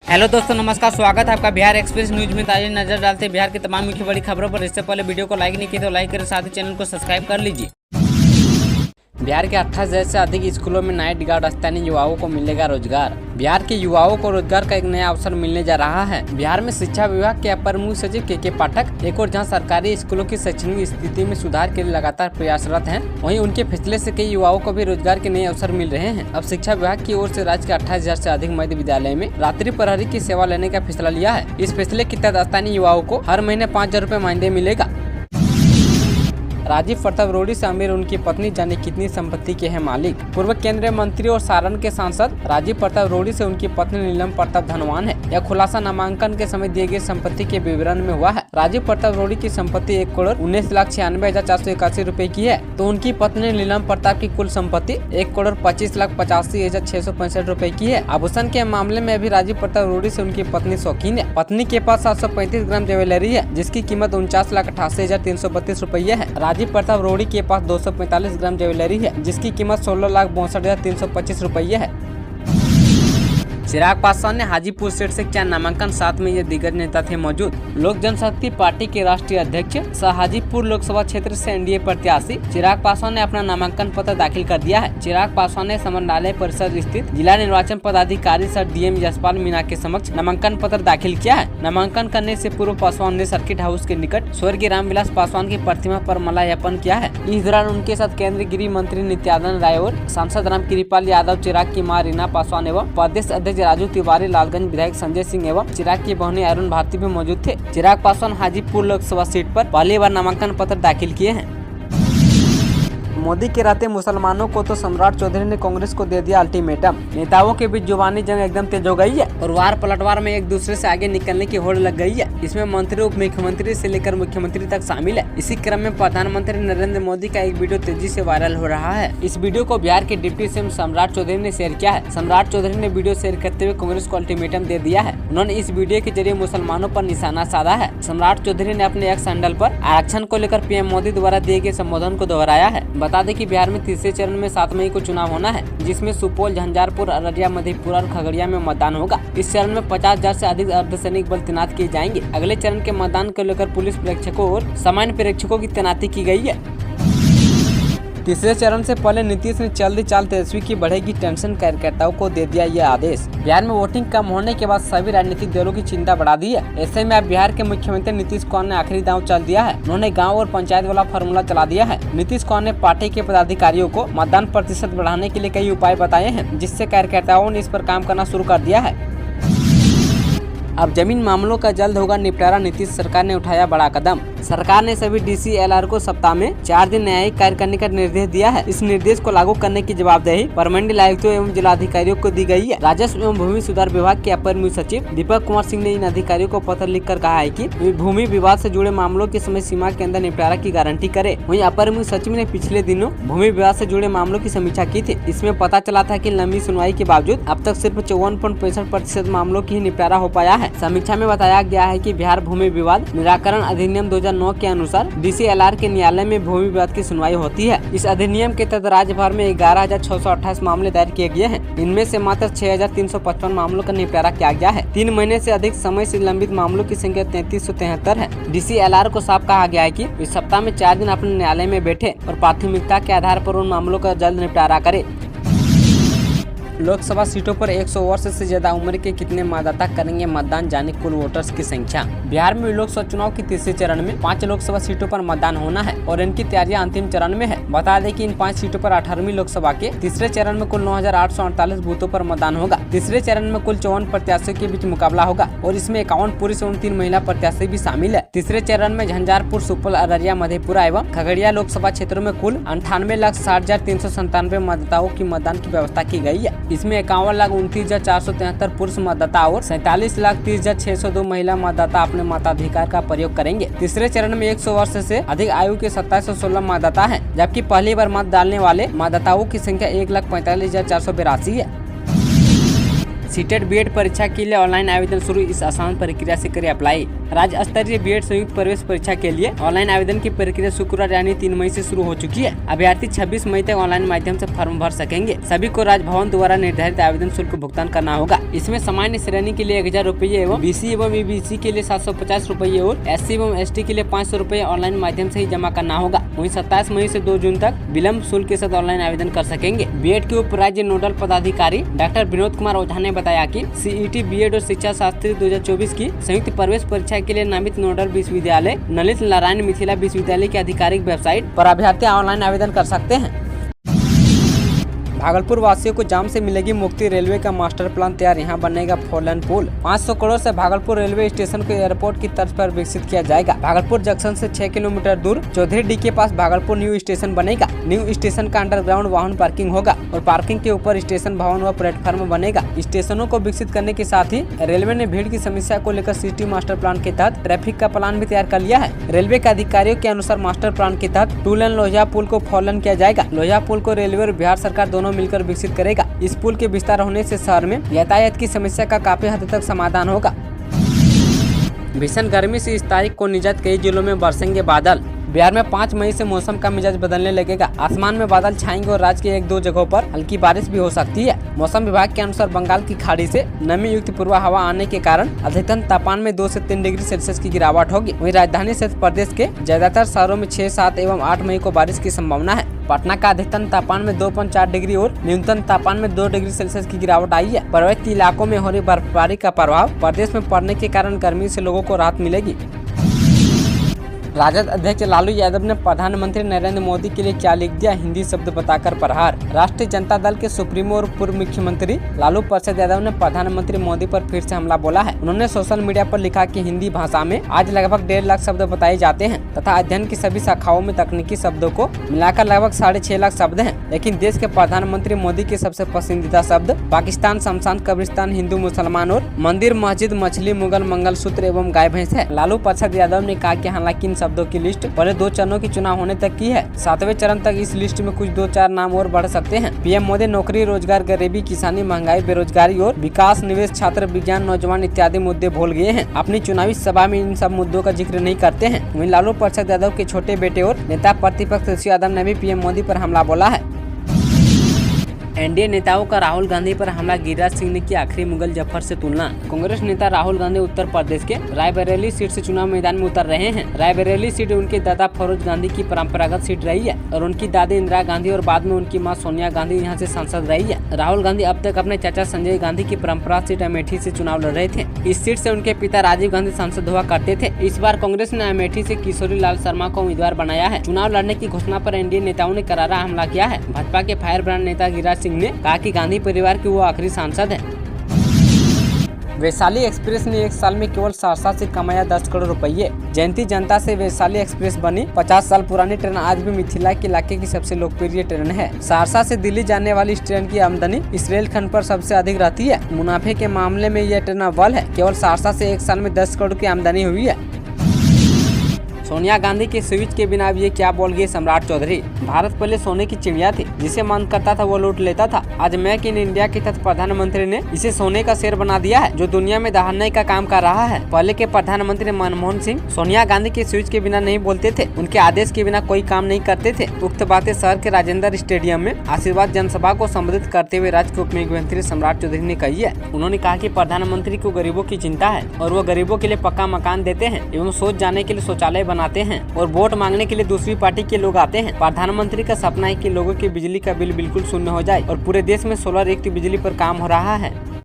Hello दोस्तों, नमस्कार। स्वागत है आपका बिहार एक्सप्रेस न्यूज में। ताज़ा नजर डालते हैं बिहार की तमाम मुख्य बड़ी खबरों पर। इससे पहले वीडियो को लाइक नहीं किया तो लाइक करें, साथ ही चैनल को सब्सक्राइब कर लीजिए। बिहार के 28,000 से अधिक स्कूलों में नाइट गार्ड स्थानीय युवाओं को मिलेगा रोजगार। बिहार के युवाओं को रोजगार का एक नया अवसर मिलने जा रहा है। बिहार में शिक्षा विभाग के अपर मुख्य सचिव के पाठक एक और जहां सरकारी स्कूलों की शैक्षणिक स्थिति में सुधार के लिए लगातार प्रयासरत हैं, वहीं उनके फैसले से कई युवाओं को भी रोजगार के नए अवसर मिल रहे हैं। अब शिक्षा विभाग की ओर से राज्य के 28,000 से अधिक मध्य विद्यालय में रात्रि प्रहरी की सेवा लेने का फैसला लिया है। इस फैसले के तहत स्थानीय युवाओं को हर महीने 5,000 रुपए मानदेय मिलेगा। राजीव प्रताप रूडी से अमीर उनकी पत्नी, जाने कितनी संपत्ति के हैं मालिक। पूर्व केंद्रीय मंत्री और सारण के सांसद राजीव प्रताप रूडी से उनकी पत्नी नीलम प्रताप धनवान है। यह खुलासा नामांकन के समय दिए गए संपत्ति के विवरण में हुआ है। राजीव प्रताप रूडी की संपत्ति 1,19,96,481 रुपए की है, तो उनकी पत्नी नीलम प्रताप की कुल संपत्ति 1,25,85,665 रुपए की है। आभूषण के मामले में भी राजीव प्रताप रूडी से उनकी पत्नी शौकीन है। पत्नी के पास 735 ग्राम ज्वेलरी है, जिसकी कीमत 49,88,332 रुपए है। राजीव प्रताप रूडी के पास 245 ग्राम ज्वेलरी है, जिसकी कीमत 16,62,325 रुपये है। चिराग पासवान ने हाजीपुर सीट से किया नामांकन, साथ में ये दिग्गज नेता थे मौजूद। लोक जनशक्ति पार्टी के राष्ट्रीय अध्यक्ष सह हाजीपुर लोकसभा क्षेत्र से एनडीए प्रत्याशी चिराग पासवान ने अपना नामांकन पत्र दाखिल कर दिया है। चिराग पासवान ने समन्वय परिषद स्थित जिला निर्वाचन पदाधिकारी सर डीएम यशपाल मीणा के समक्ष नामांकन पत्र दाखिल किया है। नामांकन करने से पूर्व पासवान ने सर्किट हाउस के निकट स्वर्गीय रामविलास पासवान की प्रतिमा पर माल्यार्पण किया है। इस दौरान उनके साथ केंद्रीय गृह मंत्री नित्यानंद राय और सांसद रामकृपाल यादव, चिराग की मां रीना पासवान एवं प्रदेश अध्यक्ष राजू तिवारी, लालगंज विधायक संजय सिंह एवं चिराग की बहनें अरुण भारती भी मौजूद थे। चिराग पासवान हाजीपुर लोकसभा सीट पर पहली बार नामांकन पत्र दाखिल किए हैं। मोदी के रहते मुसलमानों को तो सम्राट चौधरी ने कांग्रेस को दे दिया अल्टीमेटम। नेताओं के बीच जुबानी जंग एकदम तेज हो गई है और वार पलटवार में एक दूसरे से आगे निकलने की होड़ लग गई है। इसमें मंत्री, उप मुख्यमंत्री से लेकर मुख्यमंत्री तक शामिल है। इसी क्रम में प्रधानमंत्री नरेंद्र मोदी का एक वीडियो तेजी से वायरल हो रहा है। इस वीडियो को बिहार के डिप्टी सीएम सम्राट चौधरी ने शेयर किया है। सम्राट चौधरी ने वीडियो शेयर करते हुए कांग्रेस को अल्टीमेटम दे दिया है। उन्होंने इस वीडियो के जरिए मुसलमानों पर निशाना साधा है। सम्राट चौधरी ने अपने एक्स हैंडल पर आरक्षण को लेकर पीएम मोदी द्वारा दिए गए संबोधन को दोहराया है। बता दें कि बिहार में तीसरे चरण में 7 मई को चुनाव होना है, जिसमें सुपौल, झंझारपुर, अररिया, मधेपुरा और खगड़िया में मतदान होगा। इस चरण में 50,000 से अधिक अर्धसैनिक बल तैनात किए जाएंगे। अगले चरण के मतदान को लेकर पुलिस प्रेक्षकों और सामान्य प्रेक्षकों की तैनाती की गई है। तीसरे चरण से पहले नीतीश ने चल दी चाल तेजस्वी की बढ़ेगी टेंशन, कार्यकर्ताओं को दे दिया यह आदेश। बिहार में वोटिंग कम होने के बाद सभी राजनीतिक दलों की चिंता बढ़ा दी है। ऐसे में अब बिहार के मुख्यमंत्री नीतीश कुमार ने आखिरी दांव चल दिया है। उन्होंने गांव और पंचायत वाला फार्मूला चला दिया है। नीतीश कुमार ने पार्टी के पदाधिकारियों को मतदान प्रतिशत बढ़ाने के लिए कई उपाय बताए हैं, जिससे कार्यकर्ताओं ने इस पर काम करना शुरू कर दिया है। अब जमीन मामलों का जल्द होगा निपटारा, नीतीश सरकार ने उठाया बड़ा कदम। सरकार ने सभी डीसीएलआर को सप्ताह में 4 दिन न्यायिक कार्य करने का निर्देश दिया है। इस निर्देश को लागू करने की जवाबदेही प्रमंडल आयुक्तों एवं जिलाधिकारियों को दी गई है। राजस्व एवं भूमि सुधार विभाग के अपर मुख्य सचिव दीपक कुमार सिंह ने इन अधिकारियों को पत्र लिखकर कहा है कि भूमि विवाद से जुड़े मामलों की समय सीमा के अंदर निपटारा की गारंटी करे। वहीं अपर मुख्य सचिव ने पिछले दिनों भूमि विवाद से जुड़े मामलों की समीक्षा की थी। इसमें पता चला था कि लंबी सुनवाई के बावजूद अब तक सिर्फ 54.65% मामलों की ही निपटारा हो पाया है। समीक्षा में बताया गया है कि बिहार भूमि विवाद निराकरण अधिनियम 2009 के अनुसार डीसीएलआर के न्यायालय में भूमि विवाद की सुनवाई होती है। इस अधिनियम के तहत राज्य भर में 11,628 मामले दायर किए गए हैं। इनमें से मात्र 6,355 मामलों का निपटारा किया गया है। 3 महीने से अधिक समय से लंबित मामलों की संख्या 3,373 है। डीसीएलआर को साफ कहा गया है कि इस सप्ताह में 4 दिन अपने न्यायालय में बैठे और प्राथमिकता के आधार पर उन मामलों का जल्द निपटारा करे। लोकसभा सीटों पर 100 वर्ष से ज्यादा उम्र के कितने मतदाता करेंगे मतदान, जाने कुल वोटर्स की संख्या। बिहार में लोकसभा चुनाव के तीसरे चरण में 5 लोकसभा सीटों पर मतदान होना है और इनकी तैयारियां अंतिम चरण में है। बता दें कि इन 5 सीटों पर 18वीं लोकसभा के तीसरे चरण में कुल 9,848 बूथों पर मतदान होगा। तीसरे चरण में कुल 54 प्रत्याशियों के बीच मुकाबला होगा और इसमें 51 पुरुष और 3 महिला प्रत्याशी भी शामिल है। तीसरे चरण में झंझारपुर, सुपौल, अररिया, मधेपुरा एवं खगड़िया लोकसभा क्षेत्रों में कुल 98,60,397 मतदाताओं की मतदान की व्यवस्था की गई है। इसमें 51,29,473 पुरुष मतदाता और 47,30,602 महिला मतदाता अपने मताधिकार का प्रयोग करेंगे। तीसरे चरण में 100 वर्ष से अधिक आयु के 2716 मतदाता हैं, जबकि पहली बार मत डालने वाले मतदाताओं की संख्या 1,45,482 है। सीटेट बीएड परीक्षा के लिए ऑनलाइन आवेदन शुरू। इस आसान प्रक्रिया से करें अप्लाई। राज्य स्तरीय बीएड संयुक्त प्रवेश परीक्षा के लिए ऑनलाइन आवेदन की प्रक्रिया शुक्रवार यानी 3 मई से शुरू हो चुकी है। अभ्यर्थी 26 मई तक ऑनलाइन माध्यम से फॉर्म भर सकेंगे। सभी को राजभवन द्वारा निर्धारित आवेदन शुल्क भुगतान करना होगा। इसमें सामान्य श्रेणी के लिए 1000 रुपये एवं बीसी एवं ईबीसी के लिए 750 रुपये और एससी एवं एसटी के लिए 500 रुपये ऑनलाइन माध्यम से ही जमा करना होगा। वहीं 27 मई से 2 जून तक विलम्ब शुल्क के साथ ऑनलाइन आवेदन कर सकेंगे। बीएड के उप राज्य नोडल पदाधिकारी डॉक्टर विनोद कुमार ओझा ने बताया कि सीईटी बीएड और शिक्षा शास्त्री 2024 की संयुक्त प्रवेश परीक्षा के लिए नामित नोडल विश्वविद्यालय ललित नारायण मिथिला विश्वविद्यालय की आधिकारिक वेबसाइट पर अभ्यर्थी ऑनलाइन आवेदन कर सकते हैं। भागलपुर वासियों को जाम से मिलेगी मुक्ति। रेलवे का मास्टर प्लान तैयार, यहाँ बनेगा 4 लेन पुल। 500 करोड़ से भागलपुर रेलवे स्टेशन को एयरपोर्ट की तर्ज पर विकसित किया जाएगा। भागलपुर जंक्शन से 6 किलोमीटर दूर चौधरी डी के पास भागलपुर न्यू स्टेशन बनेगा। न्यू स्टेशन का अंडरग्राउंड वाहन पार्किंग होगा और पार्किंग के ऊपर स्टेशन भवन व प्लेटफार्म बनेगा। स्टेशनों को विकसित करने के साथ ही रेलवे ने भीड़ की समस्या को लेकर सिटी मास्टर प्लान के तहत ट्रैफिक का प्लान भी तैयार कर लिया है। रेलवे के अधिकारियों के अनुसार मास्टर प्लान के तहत 2 लेन लोहिया पुल को 4 लेन किया जाएगा। लोहिया पुल को रेलवे और बिहार सरकार दोनों मिलकर विकसित करेगा। इस पुल के विस्तार होने से शहर में यातायात की समस्या का काफी हद तक समाधान होगा। भीषण गर्मी से इस तारीख को निजात, कई जिलों में बरसेंगे बादल। बिहार में 5 मई से मौसम का मिजाज बदलने लगेगा। आसमान में बादल छाएंगे और राज्य के 1-2 जगहों पर हल्की बारिश भी हो सकती है। मौसम विभाग के अनुसार बंगाल की खाड़ी से नमी युक्त पूर्व हवा आने के कारण अधिकतम तापमान में 2 से 3 डिग्री सेल्सियस की गिरावट होगी। वहीं राजधानी क्षेत्र प्रदेश के ज्यादातर शहरों में 6, 7 एवं 8 मई को बारिश की संभावना है। पटना का अधिकतम तापमान में 2.4 डिग्री और न्यूनतम तापमान में 2 डिग्री सेल्सियस की गिरावट आई है। पर्वतीय इलाकों में हो रही बर्फबारी का प्रभाव प्रदेश में पड़ने के कारण गर्मी से लोगों को राहत मिलेगी। राजद अध्यक्ष लालू यादव ने प्रधानमंत्री नरेंद्र मोदी के लिए क्या लिख दिया, हिंदी शब्द बताकर प्रहार। राष्ट्रीय जनता दल के सुप्रीमो और पूर्व मुख्यमंत्री लालू प्रसाद यादव ने प्रधानमंत्री मोदी पर फिर से हमला बोला है। उन्होंने सोशल मीडिया पर लिखा कि हिंदी भाषा में आज लगभग 1.5 लाख शब्द बताए जाते हैं तथा अध्ययन की सभी शाखाओं में तकनीकी शब्दों को मिलाकर लगभग 6.5 लाख शब्द हैं। लेकिन देश के प्रधानमंत्री मोदी के सबसे पसंदीदा शब्द पाकिस्तान, शमशान, कब्रिस्तान, हिंदू मुसलमान और मंदिर, मस्जिद, मछली, मुगल, मंगलसूत्र एवं गाय भैंस है। लालू प्रसाद यादव ने कहा कि हालांकि शब्दों की लिस्ट पहले 2 चरणों की चुनाव होने तक की है, 7वें चरण तक इस लिस्ट में कुछ 2-4 नाम और बढ़ सकते हैं। पीएम मोदी नौकरी, रोजगार, गरीबी, किसानी, महंगाई, बेरोजगारी और विकास, निवेश, छात्र, विज्ञान, नौजवान इत्यादि मुद्दे भूल गए हैं। अपनी चुनावी सभा में इन सब मुद्दों का जिक्र नहीं करते हैं। वहीं लालू प्रसाद यादव के छोटे बेटे और नेता प्रतिपक्ष तेजस्वी यादव ने भी पीएम मोदी पर हमला बोला है। एनडीए नेताओं का राहुल गांधी पर हमला, गिरिराज सिंह ने की आखिरी मुगल जफर से तुलना। कांग्रेस नेता राहुल गांधी उत्तर प्रदेश के रायबरेली सीट से चुनाव मैदान में उतर रहे हैं। रायबरेली सीट उनके दादा फरोज गांधी की परंपरागत सीट रही है और उनकी दादी इंदिरा गांधी और बाद में उनकी मां सोनिया गांधी यहां से सांसद रही है। राहुल गांधी अब तक अपने चाचा संजय गांधी की परंपरा सीट अमेठी से चुनाव लड़ रहे थे। इस सीट से उनके पिता राजीव गांधी सांसद हुआ करते थे। इस बार कांग्रेस ने अमेठी से किशोरी लाल शर्मा को उम्मीदवार बनाया है। चुनाव लड़ने की घोषणा पर एनडीए नेताओं ने करारा हमला किया है। भाजपा के फायर ब्रांड नेता गिरिराज सिंह ने कहा कि गांधी परिवार के वो आखिरी सांसद हैं। वैशाली एक्सप्रेस ने 1 साल में केवल सहरसा से कमाया 10 करोड़ रुपये। जयंती जनता से वैशाली एक्सप्रेस बनी। 50 साल पुरानी ट्रेन आज भी मिथिला के इलाके की सबसे लोकप्रिय ट्रेन है। सहरसा से दिल्ली जाने वाली इस ट्रेन की आमदनी इस रेलखंड पर सबसे अधिक रहती है। मुनाफे के मामले में यह ट्रेन अव्वल है। केवल सहरसा से 1 साल में 10 करोड़ की आमदनी हुई है। सोनिया गांधी के स्विच के बिना ये क्या बोल गए सम्राट चौधरी। भारत पहले सोने की चिड़िया थी, जिसे मन करता था वो लूट लेता था। आज मेक इन इंडिया के तहत प्रधानमंत्री ने इसे सोने का शेर बना दिया है, जो दुनिया में दहाड़ने का काम कर रहा है। पहले के प्रधानमंत्री मनमोहन सिंह सोनिया गांधी के स्विच के बिना नहीं बोलते थे, उनके आदेश के बिना कोई काम नहीं करते थे। उक्त बातें शहर के राजेंद्र स्टेडियम में आशीर्वाद जनसभा को संबोधित करते हुए राज्य के उप मुख्यमंत्री सम्राट चौधरी ने कही है। उन्होंने कहा कि प्रधानमंत्री को गरीबों की चिंता है और वो गरीबों के लिए पक्का मकान देते हैं एवं सोच जाने के लिए शौचालय बनाते हैं और वोट मांगने के लिए दूसरी पार्टी के लोग आते हैं। प्रधानमंत्री का सपना है कि लोगों के बिजली का बिल बिल्कुल शून्य हो जाए और पूरे देश में सोलर युक्त बिजली पर काम हो रहा है।